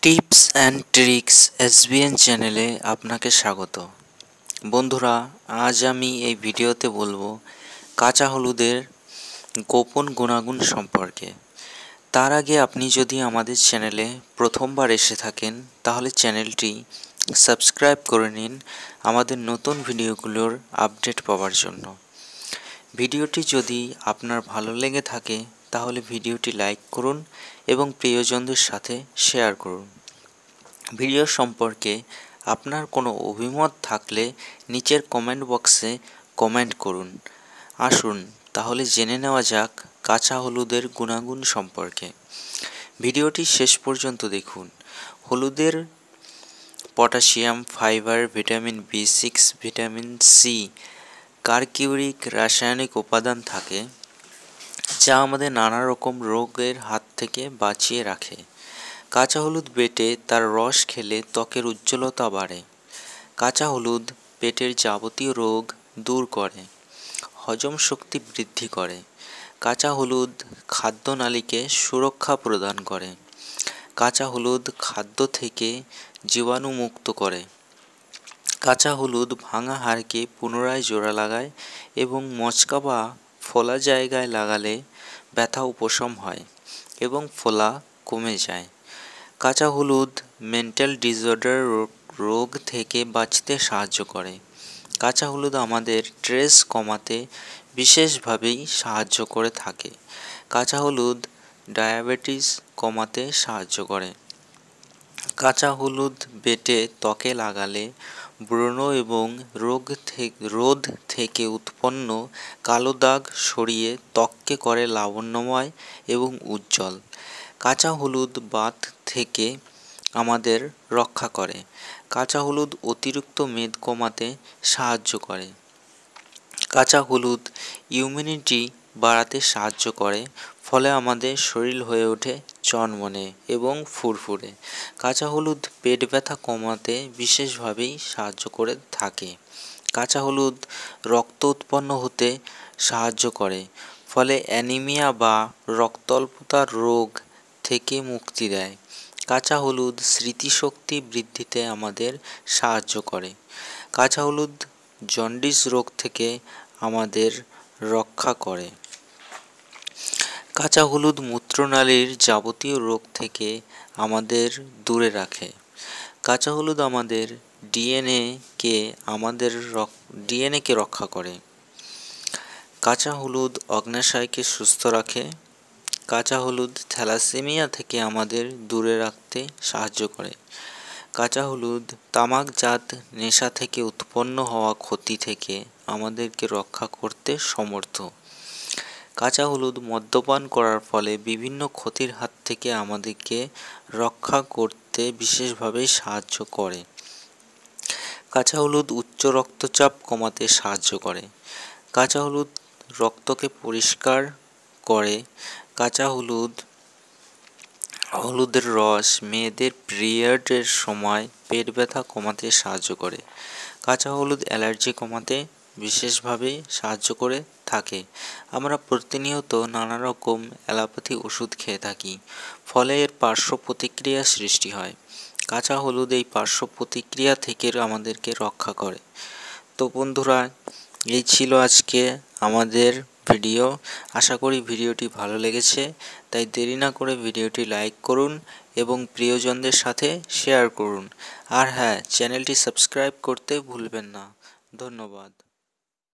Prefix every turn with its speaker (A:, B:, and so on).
A: Tips and tricks SBN চ্যানেলে আপনাকে স্বাগত। বন্ধুরা, আজ আমি এই ভিডিওতে বলবো কাঁচা হলুদের গোপন গুণাগুণ সম্পর্কে। তার আগে আপনি যদি আমাদের চ্যানেলে প্রথমবার এসে থাকেন তাহলে চ্যানেলটি সাবস্ক্রাইব করে নিন আমাদের নতুন ভিডিওগুলোর আপডেট পাওয়ার জন্য। ভিডিওটি যদি আপনার ভালো লেগে থাকে তাহলে ভিডিওটি লাইক করুন এবং প্রিয়জনদের সাথে শেয়ার করুন। ভিডিও সম্পর্কে আপনার কোনো অভিমত থাকলে নিচের কমেন্ট বক্সে কমেন্ট করুন। আসুন তাহলে জেনে নেওয়া যাক কাঁচা হলুদের গুণাগুণ সম্পর্কে। ভিডিওটি শেষ পর্যন্ত দেখুন। হলুদের potassium, fibre, vitamin B6, vitamin C, কার্কিউরিক রাসায়নিক উপাদান থাকে যা আমাদের নানা রকম রোগের হাত থেকে বাঁচিয়ে রাখে। কাঁচা হলুদ বেটে তার রস খেলে ত্বকের উজ্জ্বলতা বাড়ে। কাঁচা হলুদ পেটের যাবতীয় রোগ দূর করে, হজম শক্তি বৃদ্ধি করে। কাঁচা হলুদ খাদ্যনালীকে সুরক্ষা প্রদান করে। কাঁচা হলুদ খাদ্য থেকে জীবাণুমুক্ত করে। কাঁচা হলুদ ভাঙা হাড়কে পুনরায় জোড়া লাগায় এবং মচকা বা ফোলা জায়গায় লাগালে ব্যথা উপশম হয় এবং ফোলা কমে যায়। কাঁচা হলুদ মেন্টাল ডিসঅর্ডার রোগ থেকে বাঁচতে সাহায্য করে। কাঁচা হলুদ আমাদের স্ট্রেস কমাতে বিশেষভাবেই সাহায্য করে থাকে। কাঁচা হলুদ ডায়াবেটিস কমাতে সাহায্য করে। কাঁচা হলুদ বেটে ত্বকে লাগালে ব্রণ এবং রোদ থেকে উৎপন্ন কালো দাগ সরিয়ে ত্বককে করে লাবণ্যময় এবং উজ্জ্বল। কাঁচা হলুদ বাত থেকে আমাদের রক্ষা করে। কাঁচা হলুদ অতিরিক্ত মেদ কমাতে সাহায্য করে। কাঁচা হলুদ ইমিউনিটি বাড়াতে সাহায্য করে, ফলে আমাদের শরীর হয়ে ওঠে চনমনে এবং ফুরফুরে। কাঁচা হলুদ পেট ব্যথা কমাতে বিশেষভাবেই সাহায্য করে থাকে। কাঁচা হলুদ রক্ত উৎপন্ন হতে সাহায্য করে, ফলে অ্যানিমিয়া বা রক্তাল্পতার রোগ থেকে মুক্তি দেয়। কাঁচা হলুদ স্মৃতিশক্তি বৃদ্ধিতে আমাদের সাহায্য করে। কাঁচা হলুদ জন্ডিস রোগ থেকে আমাদের রক্ষা করে। কাঁচা হলুদ মূত্রনালীর যাবতীয় রোগ থেকে আমাদের দূরে রাখে। কাঁচা হলুদ আমাদের ডিএনএকে রক্ষা করে। কাঁচা হলুদ অগ্ন্যাশয়কে সুস্থ রাখে। কাঁচা হলুদ থ্যালাসেমিয়া থেকে আমাদের দূরে রাখতে সাহায্য করে। কাঁচা হলুদ তামাকজাত নেশা থেকে উৎপন্ন হওয়া ক্ষতি থেকে আমাদেরকে রক্ষা করতে সমর্থ। কাঁচা হলুদ মদ্যপান করার ফলে বিভিন্ন ক্ষতির হাত থেকে আমাদেরকে রক্ষা করতে বিশেষভাবে সাহায্য করে। কাঁচা হলুদ উচ্চ রক্তচাপ কমাতে সাহায্য করে। কাঁচা হলুদ রক্তকে পরিষ্কার করে। কাঁচা হলুদের রস মেয়েদের পিরিয়ডের সময় পেট ব্যথা কমাতে সাহায্য করে। কাঁচা হলুদ অ্যালার্জি কমাতে বিশেষভাবে সাহায্য করে থাকে। আমরা প্রতিনিয়ত নানা রকম অ্যালোপ্যাথি ওষুধ খেয়ে থাকি, ফলে এর পার্শ্ব প্রতিক্রিয়া সৃষ্টি হয়। কাঁচা হলুদ এই পার্শ্ব প্রতিক্রিয়া থেকে আমাদেরকে রক্ষা করে। তো বন্ধুরা, এই ছিল আজকে আমাদের ভিডিও। আশা করি ভিডিওটি ভালো লেগেছে, তাই দেরি না করে ভিডিওটি লাইক করুন এবং প্রিয়জনদের সাথে শেয়ার করুন। আর হ্যাঁ, চ্যানেলটি সাবস্ক্রাইব করতে ভুলবেন না। ধন্যবাদ।